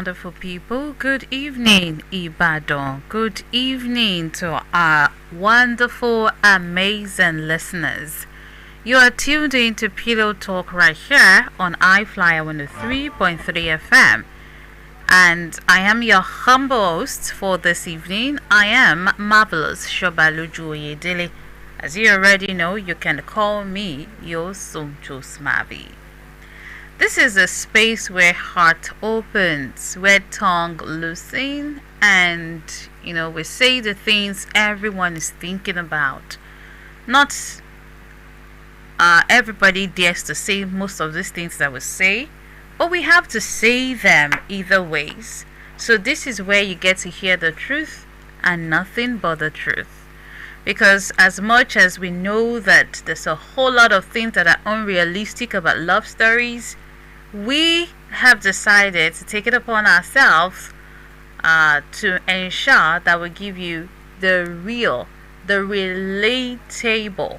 wonderful people. Good evening, IBADAN. Good evening to our wonderful, amazing listeners. You are tuned in to Pillow Talk right here on I-FLIER 103.3 FM. And I am your humble host for this evening. I am Marvelous SOBALOJU OYEDELE. As you already know, you can call me your Smavi. This is a space where heart opens, where tongue loosens, and we say the things everyone is thinking about. Not everybody dares to say most of these things that we say, but we have to say them either ways. So this is where you get to hear the truth and nothing but the truth. Because as much as we know that there's a whole lot of things that are unrealistic about love stories, we have decided to take it upon ourselves to ensure that we give you the real, the relatable,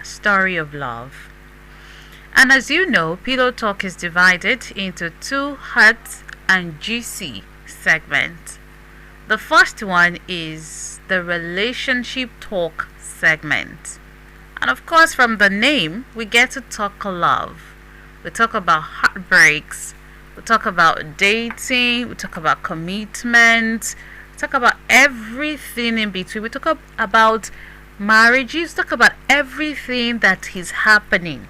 story of love. And as you know, Pillow Talk is divided into two hot and juicy segments. The first one is the relationship talk segment. And of course, from the name, we get to talk love. We talk about heartbreaks. We talk about dating. We talk about commitment. We talk about everything in between. We talk about marriages. We talk about everything that is happening.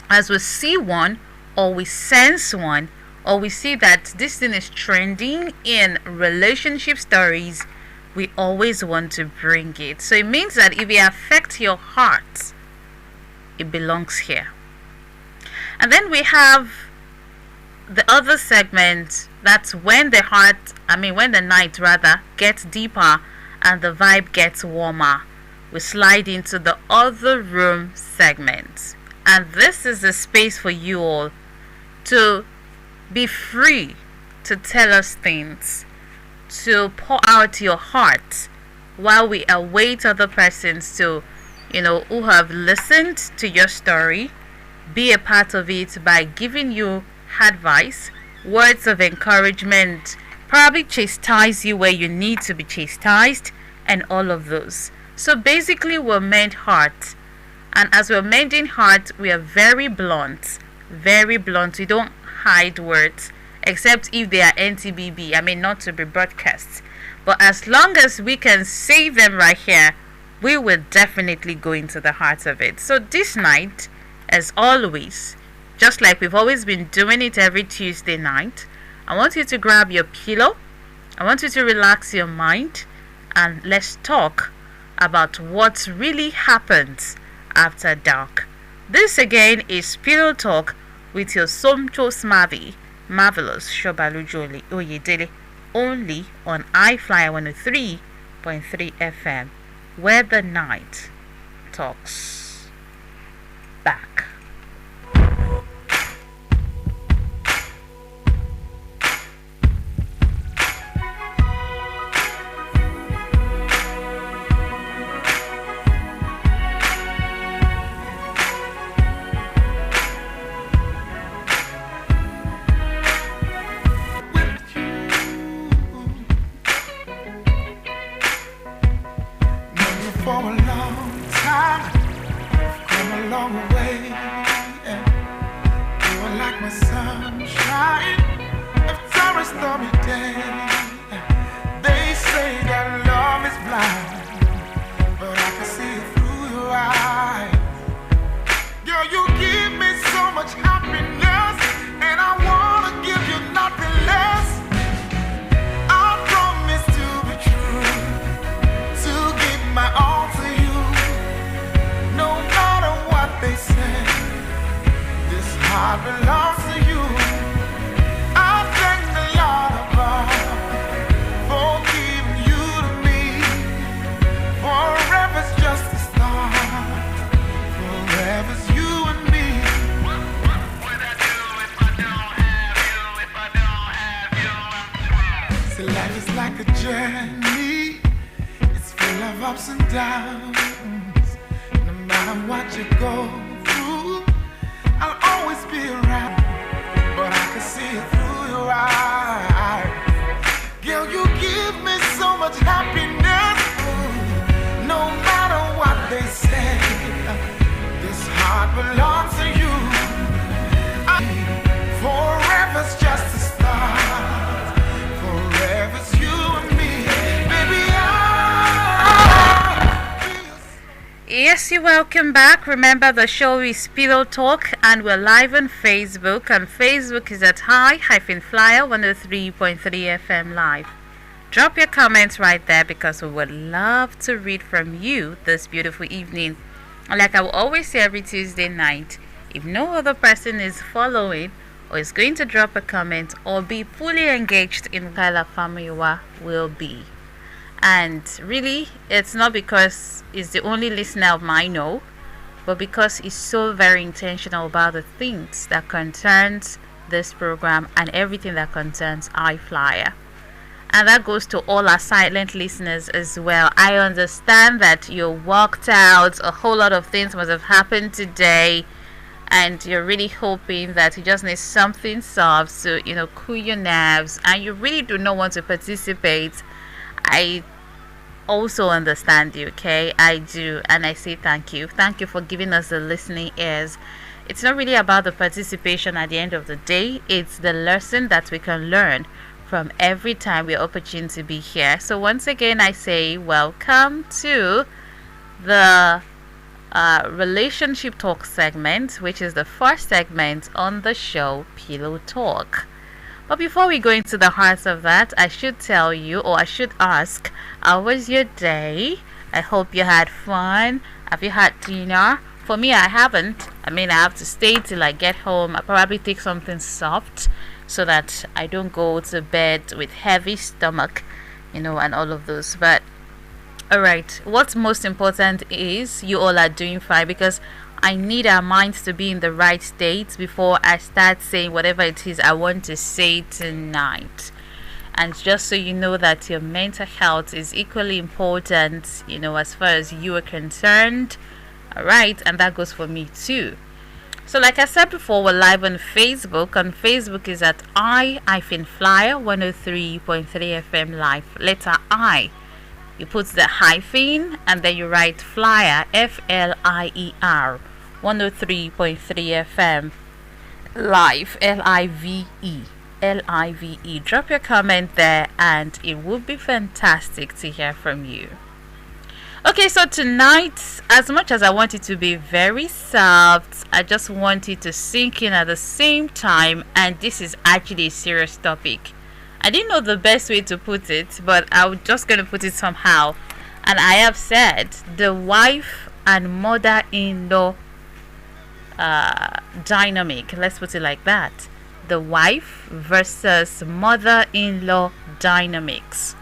As we see one, or we sense one, or we see that this thing is trending in relationship stories, we always want to bring it. So it means that if it affects your heart, it belongs here. And then we have the other segment. That's when the night gets deeper and the vibe gets warmer. We slide into the other room segment. And this is a space for you all to be free to tell us things, to pour out your heart while we await other persons to, who have listened to your story, be a part of it by giving you advice, words of encouragement, probably chastise you where you need to be chastised, and all of those. So basically, we're made heart. And as we're mending heart, we are very blunt. Very blunt. We don't hide words, except if they are NTBB. Not to be broadcast. But as long as we can say them right here, we will definitely go into the heart of it. So this night, as always, just like we've always been doing it every Tuesday night, I want you to grab your pillow. I want you to relax your mind. And let's talk about what really happens after dark. This again is Pillow Talk with your Smavi, Marvelous SOBALOJU OYEDELE, only on I-FLIER 103.3 FM, where the night talks back. For a long time, I've come a long way. You are like my sunshine after a stormy day. They say that love is blind, but I can see it through your eyes. Girl, you give me so much happiness, and I wanna give you nothing less. I promise to be true, to give my all. They say this heart belongs to you. I thank the Lord above for giving you to me. Forever's just the start. Forever's you and me. What would I do if I don't have you? If I don't have you? So life is like a journey. It's full of ups and downs. What you go through, I'll always be around, but I can see it through your eyes. Girl, you give me so much happiness. No matter what they say, this heart belongs to you. Forever's just a start. Forever's you and me. Baby, Yes, you're welcome back. Remember, the show is Pillow Talk, and we're live on Facebook. And Facebook is at I-FLIER 103.3 FM live. Drop your comments right there because we would love to read from you this beautiful evening. And like I will always say every Tuesday night, if no other person is following or is going to drop a comment or be fully engaged in Kyla Famiwa will be. And really, it's not because he's the only listener of mine, no, but because he's so very intentional about the things that concerns this program and everything that concerns I-FLIER. And that goes to all our silent listeners as well. I understand that you worked out, a whole lot of things must have happened today, and you're really hoping that you just need something soft to, cool your nerves, and you really do not want to participate. I also understand you, okay? I do, and I say thank you. Thank you for giving us the listening ears. It's not really about the participation at the end of the day. It's the lesson that we can learn from every time we're opportune to be here. So once again, I say welcome to the relationship talk segment, which is the first segment on the show, Pillow Talk. But before we go into the heart of that, I should tell you, or I should ask, how was your day? I hope you had fun. Have you had dinner? For me, I haven't. I have to stay till I get home. I'll probably take something soft so that I don't go to bed with heavy stomach, and all of those. But alright, what's most important is you all are doing fine, because I need our minds to be in the right state before I start saying whatever it is I want to say tonight. And just so you know that your mental health is equally important, as far as you are concerned. Alright, and that goes for me too. So like I said before, we're live on Facebook. On Facebook is at I-FLIER 103.3 FM live. Letter I. You put the hyphen and then you write flyer, FLIER 103.3 FM live, LIVE. Drop your comment there and it would be fantastic to hear from you. Okay, so tonight, as much as I want it to be very soft, I just want it to sink in at the same time, and this is actually a serious topic. I didn't know the best way to put it, but I'm just going to put it somehow. And I have said the wife and mother-in-law dynamic. Let's put it like that. The wife versus mother-in-law dynamics.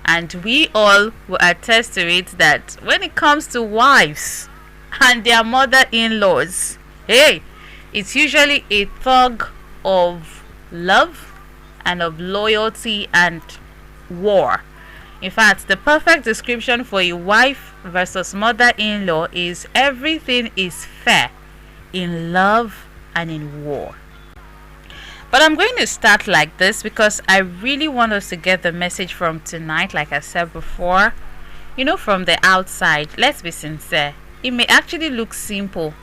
And we all will attest to it that when it comes to wives and their mother-in-laws, hey, it's usually a tug of love and of loyalty and war. In fact, the perfect description for a wife versus mother-in-law is everything is fair in love and in war. But I'm going to start like this because I really want us to get the message from tonight, like I said before. From the outside, let's be sincere, it may actually look simple.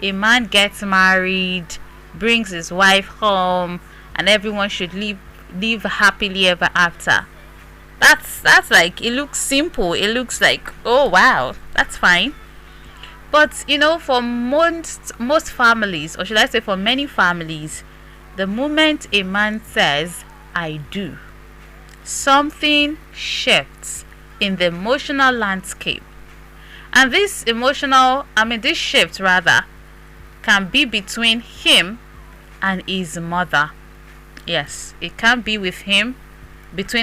A man gets married, brings his wife home, and everyone should live happily ever after. That's like, it looks simple. It looks like, oh wow, that's fine. But for most families, or should I say for many families, the moment a man says I do, something shifts in the emotional landscape. And this shift rather can be between him and his mother. Yes, it can be between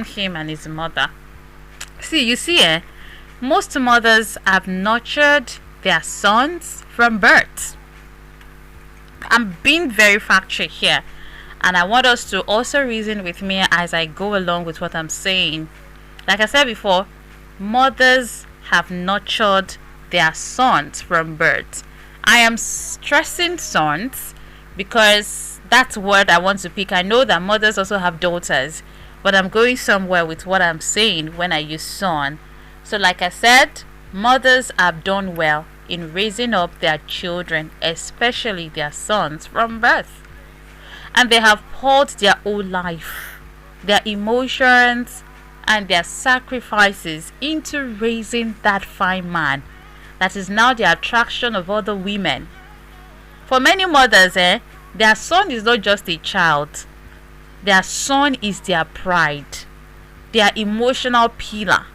him and his mother. See, most mothers have nurtured their sons from birth. I'm being very factual here, and I want us to also reason with me as I go along with what I'm saying. Like I said before, mothers have nurtured their sons from birth. I am stressing sons because that word I want to pick. I know that mothers also have daughters, but I'm going somewhere with what I'm saying when I use son. So like I said, mothers have done well in raising up their children, especially their sons, from birth. And they have poured their whole life, their emotions, and their sacrifices into raising that fine man that is now the attraction of other women. For many mothers, their son is not just a child. Their son is their pride, their emotional pillar,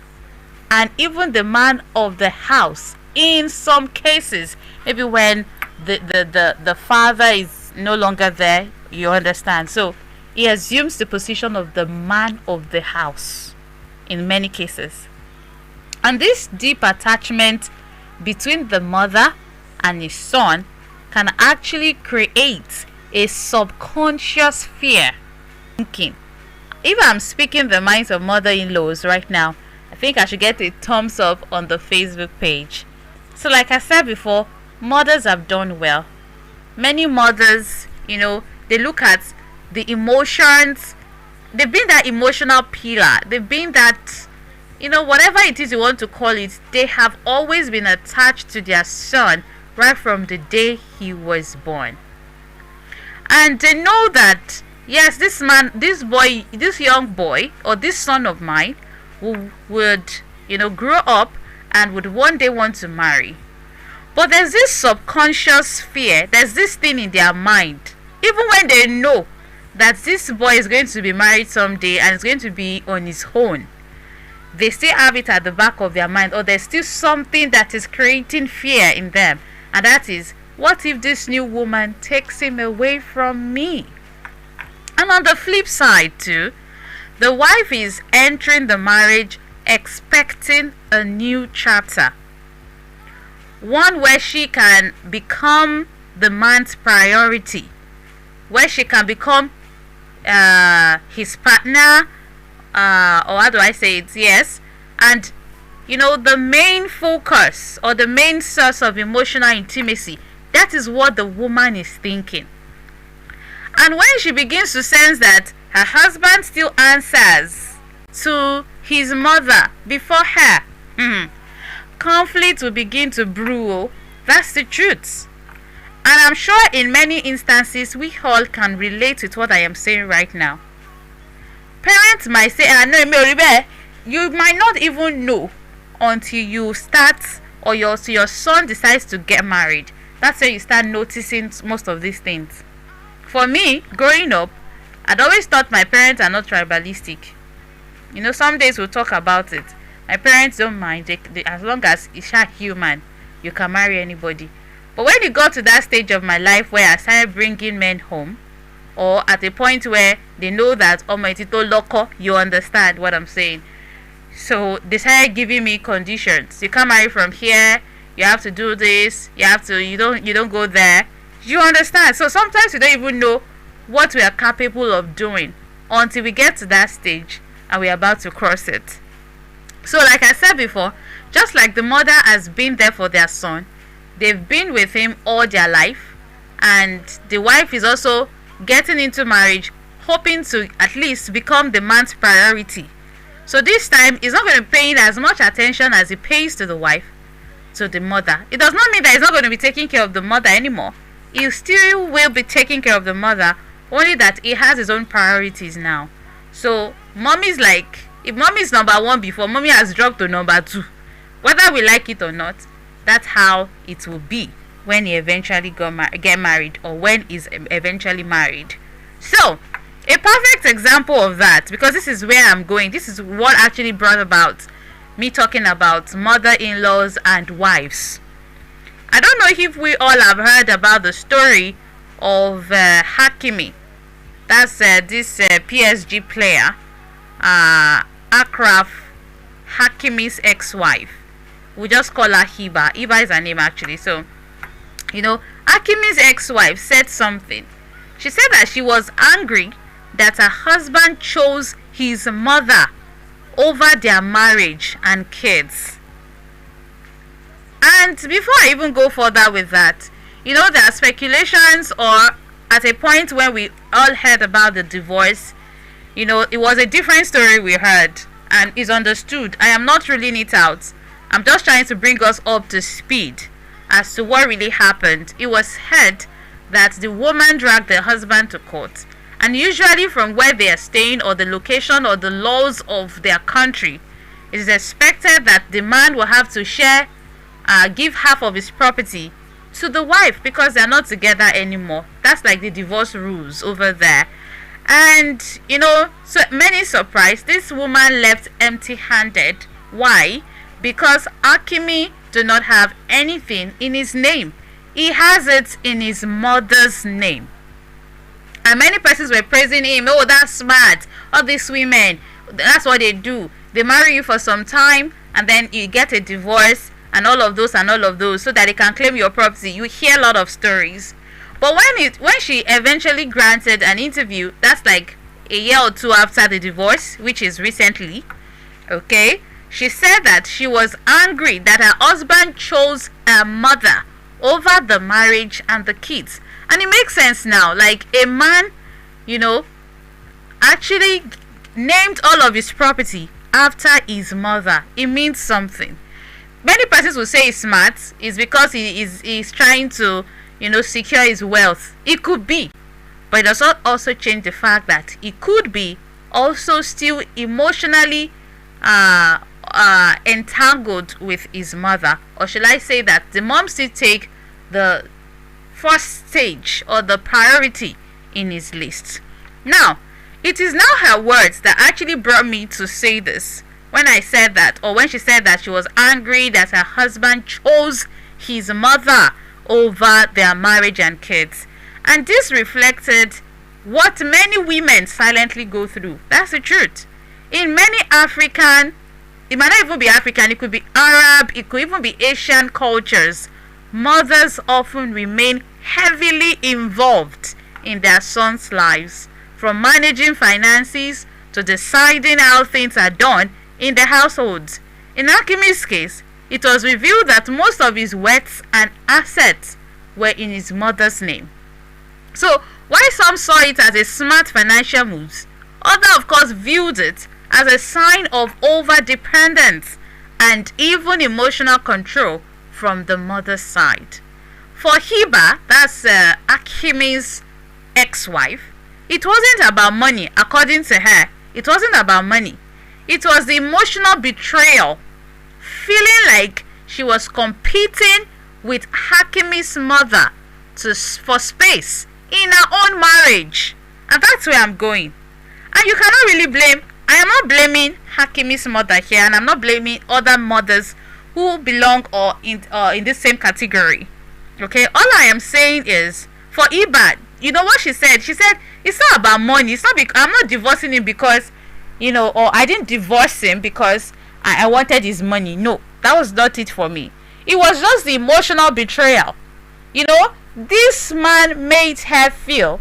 and even the man of the house. In some cases, maybe when the father is no longer there, you understand. So he assumes the position of the man of the house in many cases. And this deep attachment between the mother and his son can actually create a subconscious fear thinking. If I'm speaking the minds of mother-in-laws right now, I think I should get a thumbs up on the Facebook page. So like I said before, mothers have done well. Many mothers, they look at the emotions. They've been that emotional pillar. They've been that, whatever it is you want to call it, they have always been attached to their son right from the day he was born. And they know that, yes, this young boy, or this son of mine would, grow up and would one day want to marry. But there's this subconscious fear, there's this thing in their mind, even when they know that this boy is going to be married someday and is going to be on his own, they still have it at the back of their mind, or there's still something that is creating fear in them. And that is, what if this new woman takes him away from me? And on the flip side too, the wife is entering the marriage expecting a new chapter, one where she can become the man's priority, where she can become his partner, or how do I say it? Yes. And the main focus or the main source of emotional intimacy. That is what the woman is thinking. And when she begins to sense that her husband still answers to his mother before her, conflict will begin to brew. That's the truth. And I'm sure in many instances we all can relate with what I am saying right now. Parents might say, no, you might not even know until you start, or your son decides to get married. That's when you start noticing most of these things. For me, growing up, I'd always thought my parents are not tribalistic. Some days we'll talk about it. My parents don't mind. They, as long as it's a human, you can marry anybody. But when it got to that stage of my life where I started bringing men home, or at a point where they know that, oh my tito loco, you understand what I'm saying. So they started giving me conditions. You can't marry from here. You have to do this. You don't go there. You understand? So sometimes we don't even know what we are capable of doing until we get to that stage and we're about to cross it. So like I said before, just like the mother has been there for their son, they've been with him all their life, and the wife is also getting into marriage hoping to at least become the man's priority. So this time he's not going to be paying as much attention as he pays to the wife, to the mother. It does not mean that he's not going to be taking care of the mother anymore. He still will be taking care of the mother, only that he has his own priorities now. So mommy's like, if mommy's number one before, mommy has dropped to number two. Whether we like it or not, that's how it will be when he eventually get married, or when he's eventually married. So a perfect example of that, because this is where I'm going, this is what actually brought about me talking about mother-in-laws and wives. I don't know if we all have heard about the story of Hakimi. That's this PSG player, Akraf Hakimi's ex-wife. We just call her Hiba. Hiba is her name actually. So, Hakimi's ex-wife said something. She said that she was angry that her husband chose his mother over their marriage and kids. And before I even go further with that, there are speculations, or at a point when we all heard about the divorce, it was a different story we heard, and is understood. I am not ruling it out. I'm just trying to bring us up to speed as to what really happened. It was heard that the woman dragged the husband to court, and usually from where they are staying or the location or the laws of their country, it is expected that the man will have to give half of his property to the wife because they're not together anymore. That's like the divorce rules over there. And so many surprised, this woman left empty-handed. Why? Because Hakimi do not have anything in his name. He has it in his mother's name. And many persons were praising him. Oh, that's smart. All these women, that's what they do. They marry you for some time and then you get a divorce and all of those so that they can claim your property. You hear a lot of stories. But when she eventually granted an interview, that's like a year or two after the divorce, which is recently, okay, she said that she was angry that her husband chose her mother over the marriage and the kids. And it makes sense now. Like, a man, actually named all of his property after his mother. It means something. Many persons will say he's smart. It's because he's trying to, secure his wealth. It could be. But it does not also change the fact that it could be also still emotionally entangled with his mother. Or shall I say that the mom still take the first stage or the priority in his list. Now, it is now her words that actually brought me to say this. When I said that, or when she said that she was angry that her husband chose his mother over their marriage and kids. And this reflected what many women silently go through. That's the truth. In many African, it might not even be African, it could be Arab, it could even be Asian cultures, mothers often remain heavily involved in their sons' lives, from managing finances to deciding how things are done in the households. In Hakimi's case, it was revealed that most of his wealth and assets were in his mother's name. So, while some saw it as a smart financial move, others of course viewed it as a sign of over-dependence and even emotional control from the mother's side. For Hiba, that's Hakimi's ex-wife, it wasn't about money. According to her, it wasn't about money. It was the emotional betrayal, feeling like she was competing with Hakimi's mother for space in her own marriage. And that's where I'm going. And you cannot really blame, I am not blaming Hakimi's mother here, and I'm not blaming other mothers who belong or in the same category. Okay, all I am saying is, for Ibad, you know what she said? She said, it's not about money. It's not I'm not divorcing him because, or I didn't divorce him because I wanted his money. No, that was not it for me. It was just the emotional betrayal. This man made her feel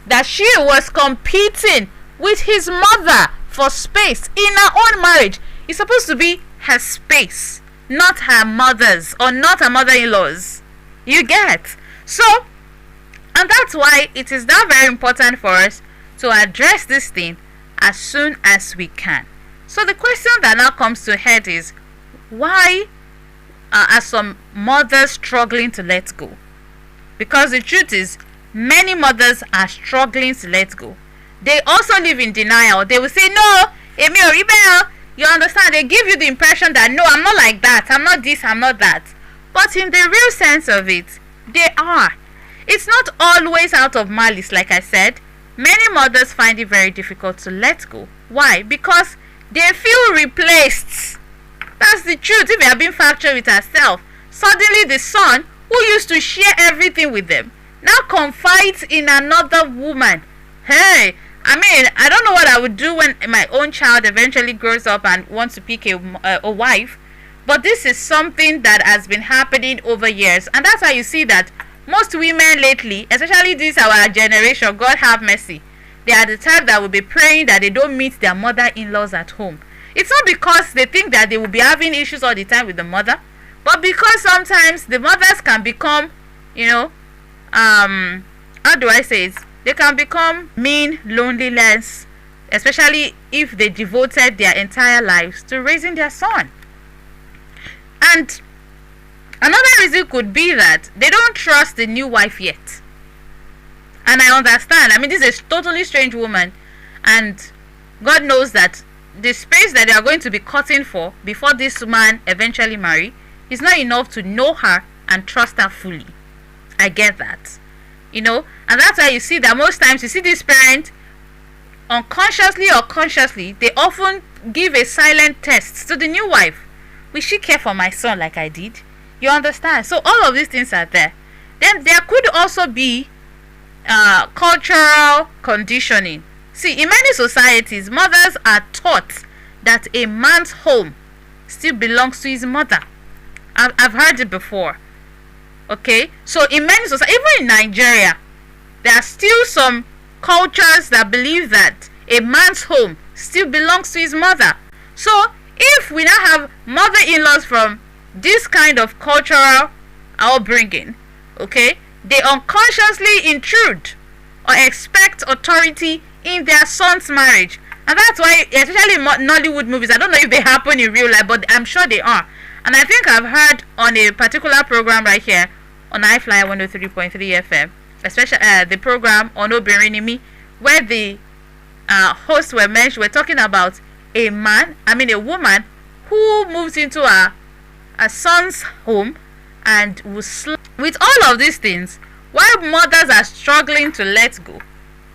that she was competing with his mother for space in her own marriage. It's supposed to be her space, not her mother's or not her mother-in-law's. You get? So, and that's why it is now very important for us to address this thing as soon as we can. So the question that now comes to head is, why are some mothers struggling to let go? Because the truth is, many mothers are struggling to let go. They also live in denial. They will say, no, Emi Oribel, you understand? They give you the impression that, no, I'm not like that. I'm not this, I'm not that. But in the real sense of it, they are. It's not always out of malice, like I said. Many mothers find it very difficult to let go. Why? Because they feel replaced. That's the truth. If they have been factored with herself, suddenly the son, who used to share everything with them, now confides in another woman. Hey, I don't know what I would do when my own child eventually grows up and wants to pick a wife. But this is something that has been happening over years. And that's how you see that most women lately, especially this our generation, God have mercy, they are the type that will be praying that they don't meet their mother-in-laws at home. It's not because they think that they will be having issues all the time with the mother, but because sometimes the mothers can become, how do I say it? They can become mean, loneliness, especially if they devoted their entire lives to raising their son. And another reason could be that they don't trust the new wife yet. And I understand. I mean, this is a totally strange woman, and God knows that the space that they are going to be cutting for before this man eventually marry is not enough to know her and trust her fully. I get that. And that's why you see that most times you see this parent, unconsciously or consciously, they often give a silent test to the new wife. Will she care for my son like I did? You understand? So all of these things are there. Then there could also be cultural conditioning. See, in many societies, mothers are taught that a man's home still belongs to his mother. I've heard it before. Okay, so in many societies, even in Nigeria, there are still some cultures that believe that a man's home still belongs to his mother. So if we now have mother-in-laws from this kind of cultural upbringing, okay, they unconsciously intrude or expect authority in their son's marriage. And that's why, especially in Nollywood movies, I don't know if they happen in real life, but I'm sure they are. And I think I've heard on a particular program right here on I-FLIER 103.3 FM, especially the program on Obirinimi, where the hosts were talking about a woman who moves into a son's home and will with all of these things, while mothers are struggling to let go.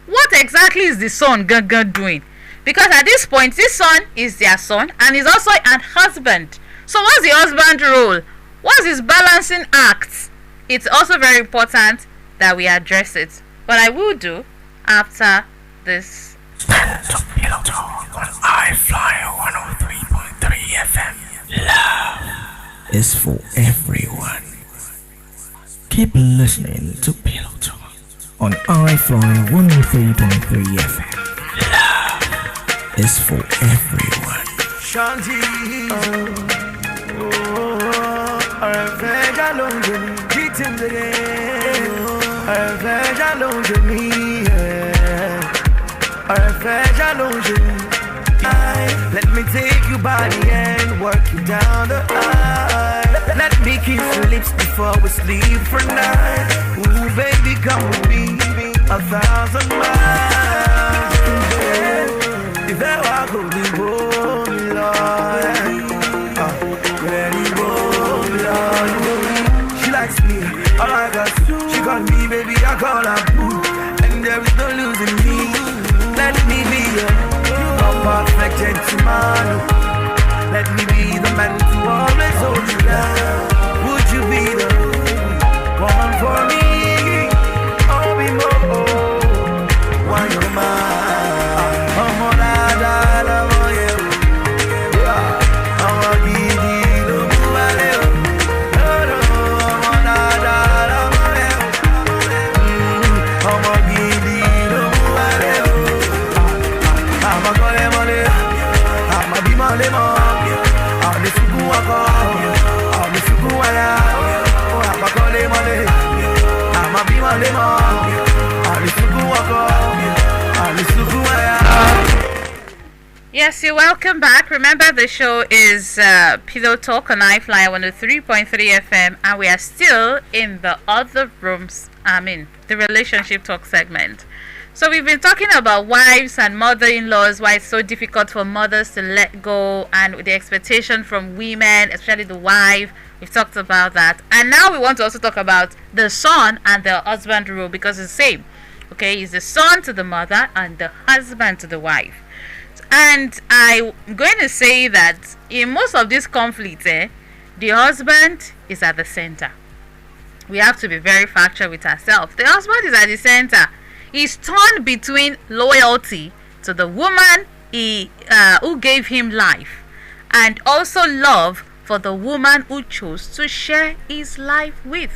What exactly is the son doing? Because at this point, this son is their son and is also an husband. So what's the husband's role? What's his balancing act? It's also very important that we address it. But I will do after this. Pillow Talk on I-FLIER 103.3 FM. Love is for everyone. Keep listening to Pillow Talk on I-FLIER 103.3 FM. Love is for everyone. Shanti. Let me take you by the hand, work you down the aisle. Let me kiss your lips before we sleep for night. Ooh, baby, come with me 1,000 miles. If ever go, we go, Lord. She likes me, I like her. She call me baby, I call her boo. And there is no losing me. Let me be your perfect gentleman. Let me be the man to always hold you down. Would you be the woman for me? Oh, be more. Why you're mine? I'm on that, I'm on you. I'm on Yes, you're welcome back. Remember, the show is Pillow Talk on I-FLIER 103.3 FM, and we are still in the other rooms. The relationship talk segment. So we've been talking about wives and mother-in-laws, why it's so difficult for mothers to let go, and the expectation from women, especially the wife. We've talked about that, and now we want to also talk about the son and the husband role, because it's the same. Okay, it's the son to the mother and the husband to the wife. And I'm going to say that in most of these conflicts, the husband is at the center. We have to be very factual with ourselves. The husband is at the center. He's torn between loyalty to the woman who gave him life, and also love for the woman who chose to share his life with.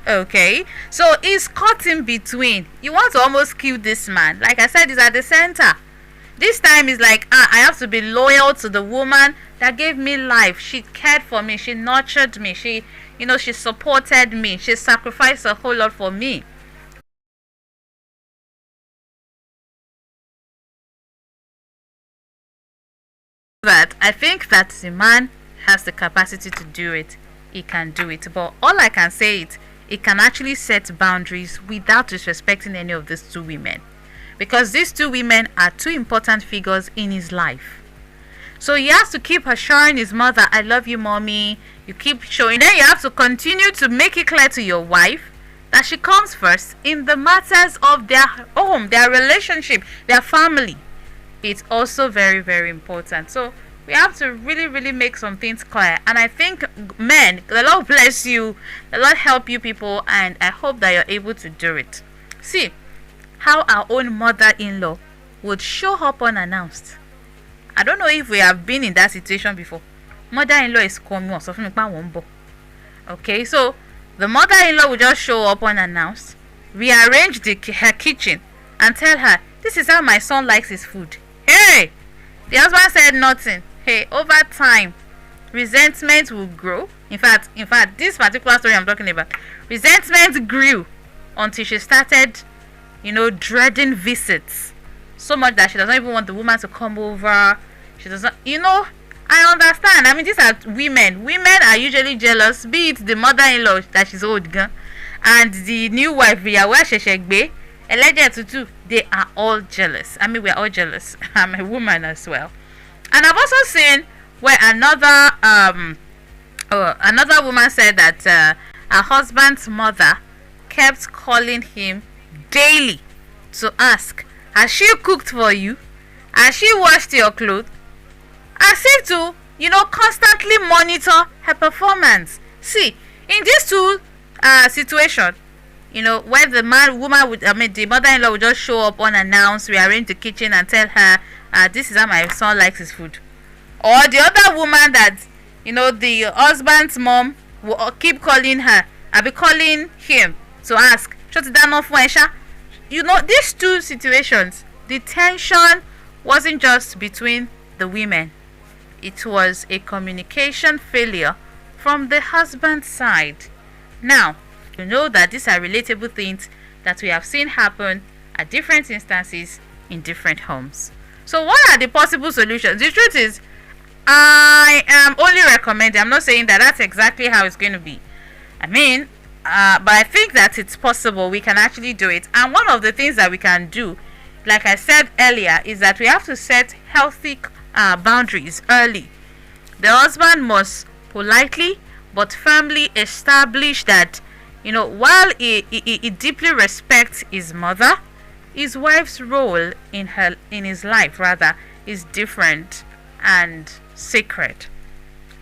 Okay, so he's caught in between. You want to almost kill this man. Like I said, he's at the center. This time is like, I have to be loyal to the woman that gave me life. She cared for me. She nurtured me. She supported me. She sacrificed a whole lot for me. that I think that the man has the capacity to do it. He can do it. But all I can say is he can actually set boundaries without disrespecting any of these two women. Because these two women are two important figures in his life. So he has to keep assuring his mother, I love you, mommy. You keep showing. Then you have to continue to make it clear to your wife that she comes first in the matters of their home, their relationship, their family. It's also very, very important. So we have to really, really make some things clear. And I think men, the Lord bless you, the Lord help you people, and I hope that you're able to do it. See how our own mother-in-law would show up unannounced. I don't know if we have been in that situation before. Mother-in-law is coming. Okay, so the mother-in-law will just show up unannounced, rearrange her kitchen, and tell her, this is how my son likes his food. Hey! The husband said nothing. Hey, over time, resentment will grow. In fact, this particular story I'm talking about, resentment grew until she started, dreading visits. So much that she doesn't even want the woman to come over. She doesn't, I understand. I mean, these are women. Women are usually jealous, be it the mother-in-law that she's old, and the new wife, they are all jealous. I mean, we're all jealous. I'm a woman as well. And I've also seen where another woman said that her husband's mother kept calling him daily to ask, has she cooked for you? Has she washed your clothes? As if to, constantly monitor her performance. See, in these two situations, where the the mother-in-law would just show up unannounced, rearrange the kitchen and tell her, this is how my son likes his food. Or the other woman that, the husband's mom will keep calling her, I'll be calling him to ask, these two situations, the tension wasn't just between the women. It was a communication failure from the husband's side. Now, you know that these are relatable things that we have seen happen at different instances in different homes. So what are the possible solutions? The truth is, I am only recommending, I'm not saying that that's exactly how it's going to be. I mean, but I think that it's possible. We can actually do it. And one of the things that we can do, like I said earlier, is that we have to set healthy boundaries early. The husband must politely but firmly establish that, while he deeply respects his mother, his wife's role in his life is different and sacred.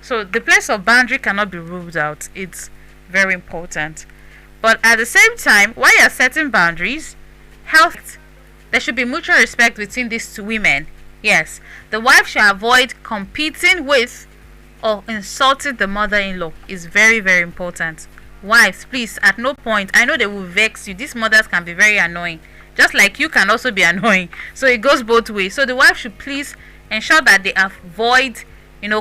So the place of boundary cannot be ruled out. It's very important. But at the same time, while you're setting boundaries, there should be mutual respect between these two women. Yes, the wife should avoid competing with or insulting the mother-in-law. Is very, very important. Wives, please, at no point, I know they will vex you. These mothers can be very annoying, just like you can also be annoying. So it goes both ways. So the wife should please ensure that they avoid,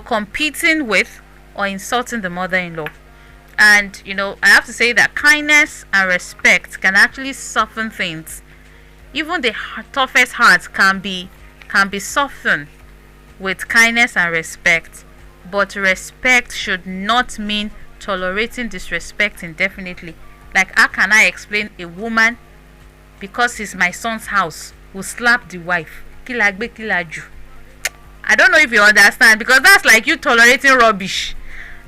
competing with or insulting the mother-in-law. And, I have to say that kindness and respect can actually soften things. Even the toughest hearts can be softened with kindness and respect. But respect should not mean tolerating disrespect indefinitely. Like, how can I explain a woman, because it's my son's house, will slap the wife? Kilagbe kilaju. I don't know if you understand, because that's like you tolerating rubbish.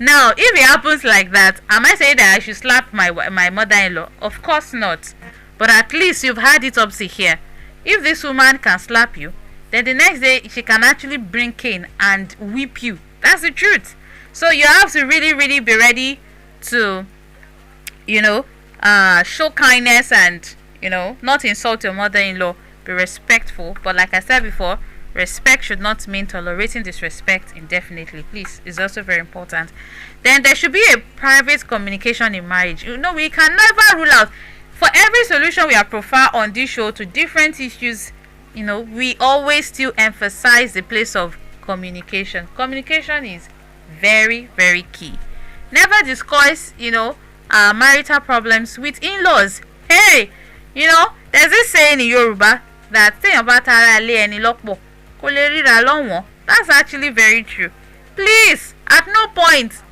Now, if it happens like that, am I saying that I should slap my mother-in-law? Of course not. But at least you've had it up to here. If this woman can slap you, then the next day she can actually bring cane and whip you. That's the truth. So you have to really, really be ready to, show kindness and, not insult your mother-in-law. Be respectful. But like I said before, respect should not mean tolerating disrespect indefinitely. Please, it's also very important. Then there should be a private communication in marriage. We can never rule out. For every solution we have profiled on this show to different issues, we always still emphasize the place of communication. Communication is very, very key. Never discuss, marital problems with in-laws. Hey, there's this saying in Yoruba that kò lè ríra lọ́wọ́n. That's actually very true. Please, at no point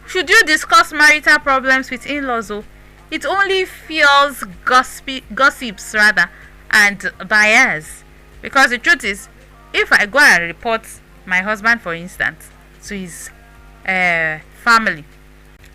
should you discuss marital problems with in-laws. Oh, it only fuels gossips rather, and bias. Because the truth is, if I go and report my husband, for instance, to his family,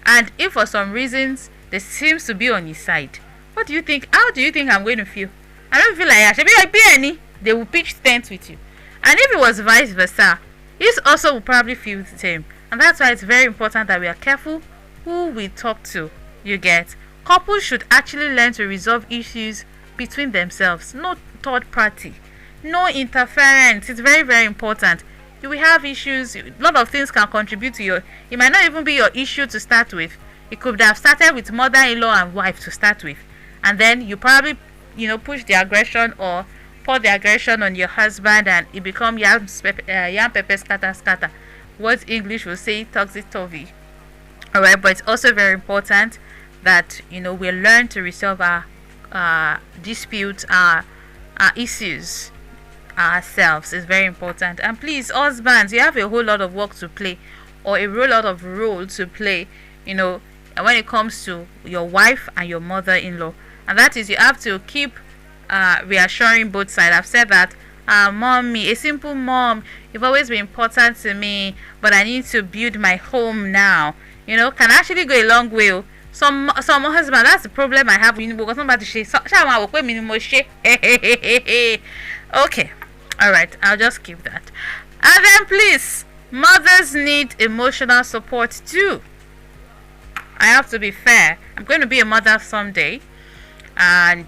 and if for some reasons they seems to be on his side, what do you think? How do you think I'm going to feel? I don't feel like I should be like any. They will pitch tent with you. And if it was vice versa, he also will probably feel the same. And that's why it's very important that we are careful who we talk to. You get? Couples should actually learn to resolve issues between themselves. No third party. No interference. It's very, very important. You will have issues. A lot of things can contribute to your... It might not even be your issue to start with. It could have started with mother-in-law and wife to start with. And then you probably, push the aggression or pour the aggression on your husband, and it become yam pepper scatter. What English will say topsy-turvy. Alright, but it's also very important that we learn to resolve our disputes, our issues ourselves. Is very important. And please, husbands, you have a whole lot of work to play, or a whole lot of role to play, when it comes to your wife and your mother-in-law. And that is, you have to keep reassuring both sides. I've said that, mommy, a simple mom, you've always been important to me, but I need to build my home now. Can actually go a long way. Some husband, that's the problem I have. Because somebody say, okay, alright, I'll just keep that. And then please, mothers need emotional support too. I have to be fair. I'm going to be a mother someday, and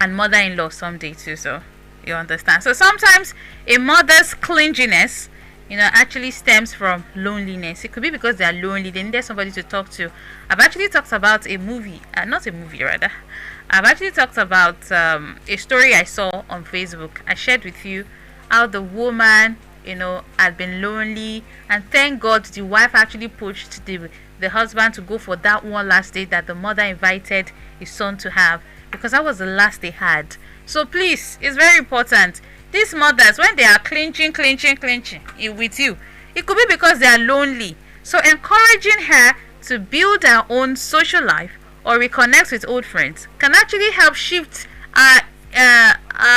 mother-in-law someday too. So you understand. So sometimes a mother's clinginess, actually stems from loneliness. It could be because they are lonely. They need somebody to talk to. I've actually talked about a movie, not a movie rather. I've actually talked about a story I saw on Facebook. I shared with you how the woman, had been lonely, and thank God the wife actually pushed the husband to go for that one last date that the mother invited his son to have, because that was the last they had. So please, it's very important. These mothers, when they are clinching with you, it could be because they are lonely. So encouraging her to build her own social life or reconnect with old friends can actually help shift our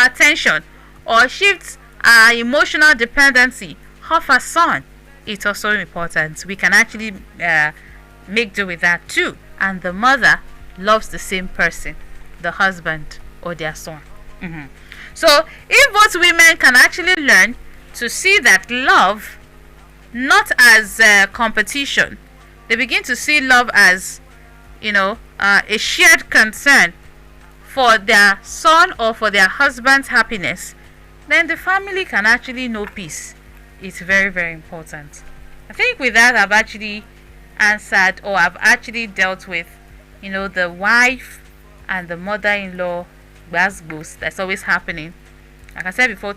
attention or shift our emotional dependency off our son. It's also important. We can actually make do with that too. And the mother loves the same person, the husband or their son. So if both women can actually learn to see that love not as competition, they begin to see love as a shared concern for their son or for their husband's happiness, then the family can actually know peace. It's very, very important. I think with that I've actually answered, or I've actually dealt with the wife and the mother-in-law gbasgbos that's always happening. Like I said before,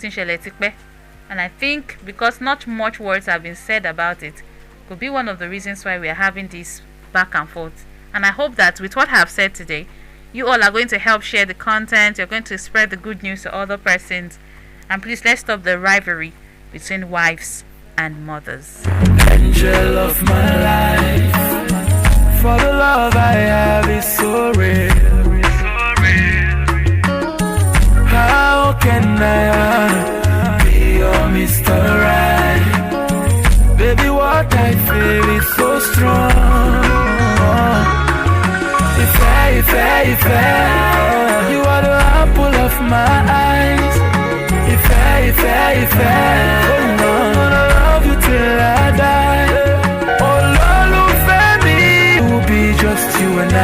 and I think because not much words have been said about it, could be one of the reasons why we are having this back and forth. And I hope that with what I have said today, you all are going to help share the content. You're going to spread the good news to other persons, and please, let's stop the rivalry between wives and mothers. Angel of my life, for the love I have is so real. How can I be your Mr. Right? Baby, what I feel is so strong. If you are the apple of my eyes. If I'm gonna love you till I die. Oh, love family will be just you and I.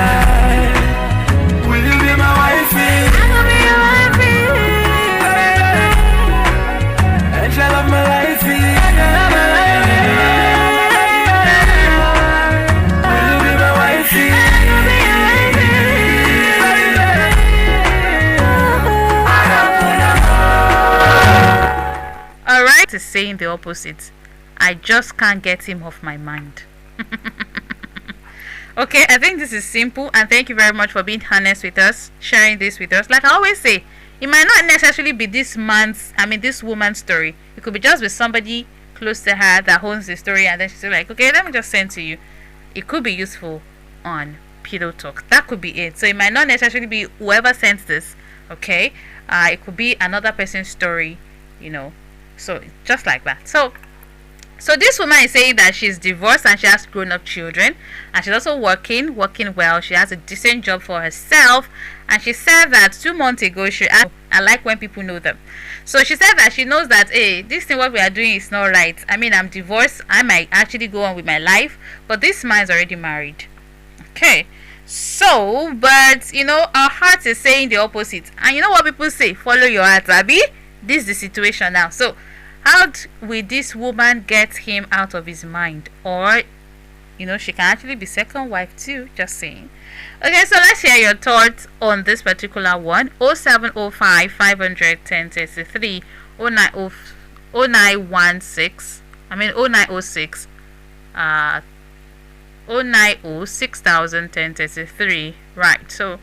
Will you be my wifey? I will be your wifey. Angel of my life. Will you be my wifey? Alright, is saying the opposite. I just can't get him off my mind. Okay, I think this is simple, and thank you very much for being honest with us, sharing this with us. Like I always say, It might not necessarily be this woman's story. It could be just with somebody close to her that owns the story, and then she's like, okay, let me just send to you. It could be useful on Pillow Talk. That could be it. So it might not necessarily be whoever sends this, okay? It could be another person's story, So just like that. So this woman is saying that she's divorced and she has grown-up children, and she's also working well. She has a decent job for herself, and she said that 2 months ago I like when people know them. So she said that she knows that, hey, this thing what we are doing is not right. I mean, I'm divorced. I might actually go on with my life, but this man is already married. Okay. So, but our heart is saying the opposite. And you know what people say? Follow your heart, Abby. This is the situation now. So how will this woman get him out of his mind? Or, she can actually be second wife too, just saying. Okay, so let's hear your thoughts on this particular one. 0705 500 1033 0906 0906 090 6000 1033. Right, so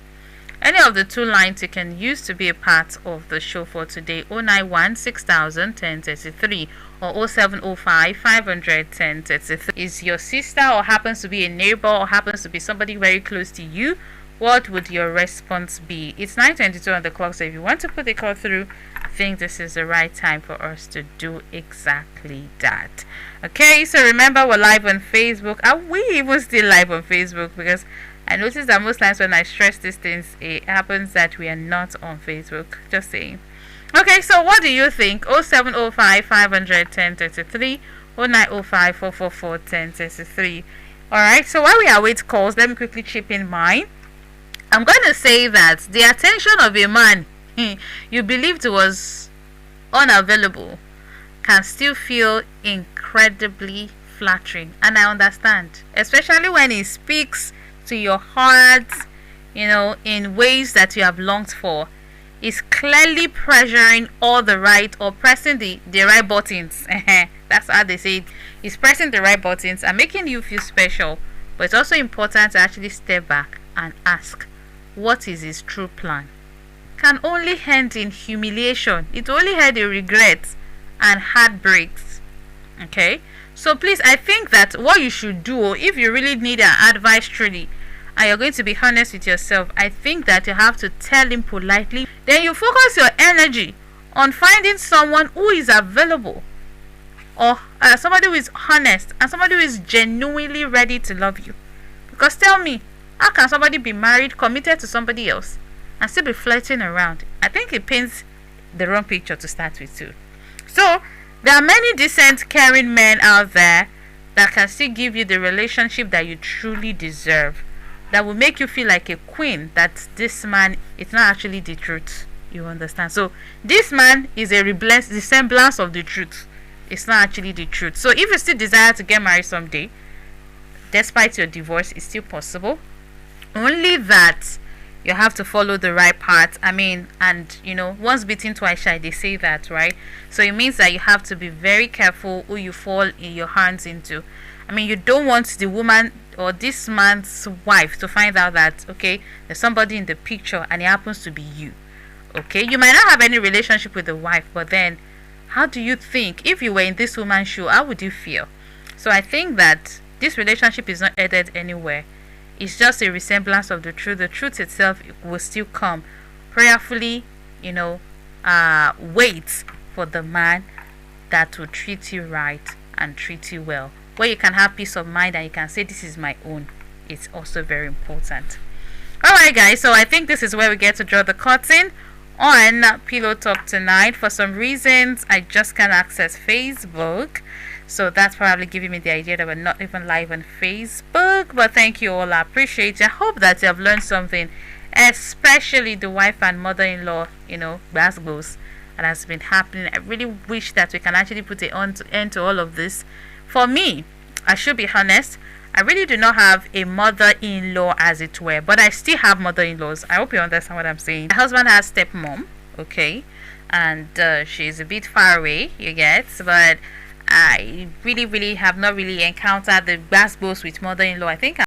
any of the two lines you can use to be a part of the show for today. 091 6000 1033 or 0705 500 1033. Is your sister, or happens to be a neighbor, or happens to be somebody very close to you? What would your response be? It's 9:22 on the clock, so if you want to put a call through, I think this is the right time for us to do exactly that. Okay, so remember, we're live on Facebook. Are we even still live on Facebook? Because I notice that most times when I stress these things, it happens that we are not on Facebook. Just saying. Okay, so what do you think? 0705 500 1033 0905 444 1033. Alright, so while we await calls, let me quickly chip in mine. I'm going to say that the attention of a man you believed was unavailable can still feel incredibly flattering. And I understand, especially when he speaks to your heart, in ways that you have longed for. Is clearly pressuring all the right, or pressing the right buttons. That's how they say it. He's pressing the right buttons and making you feel special. But it's also important to actually step back and ask, what is his true plan? Can only end in humiliation. It only had in regrets and heartbreaks. Okay, so please, I think that what you should do, if you really need an advice truly, and you're going to be honest with yourself, I think that you have to tell him politely. Then you focus your energy on finding someone who is available, or somebody who is honest, and somebody who is genuinely ready to love you. Because tell me, how can somebody be married, committed to somebody else, and still be flirting around? I think it paints the wrong picture to start with too. So there are many decent, caring men out there that can still give you the relationship that you truly deserve, that will make you feel like a queen, that this man is not actually the truth. You understand? So this man is a resemblance of the truth. It's not actually the truth. So if you still desire to get married someday, despite your divorce, it's still possible. Only that you have to follow the right path. Once bitten, twice shy, they say that, right? So it means that you have to be very careful who you fall in your hands into. You don't want the woman or this man's wife to find out that, okay, there's somebody in the picture and it happens to be you. Okay, you might not have any relationship with the wife, but then how do you think, if you were in this woman's shoe, how would you feel? So I think that this relationship is not headed anywhere. It's just a resemblance of the truth. The truth itself will still come. Prayerfully, wait for the man that will treat you right and treat you well, where you can have peace of mind and you can say, this is my own. It's also very important. Alright guys, so I think this is where we get to draw the curtain on Pillow Talk tonight. For some reasons, I just can't access Facebook, so that's probably giving me the idea that we're not even live on Facebook. But thank you all, I appreciate it. I hope that you have learned something, especially the wife and mother-in-law, basketballs that has been happening. I really wish that we can actually put an end to all of this. For me, I should be honest, I really do not have a mother-in-law, as it were, but I still have mother-in-laws. I hope you understand what I'm saying. My husband has stepmom, okay, and she's a bit far away, you get, but I really have not really encountered the basketballs with mother-in-law. I think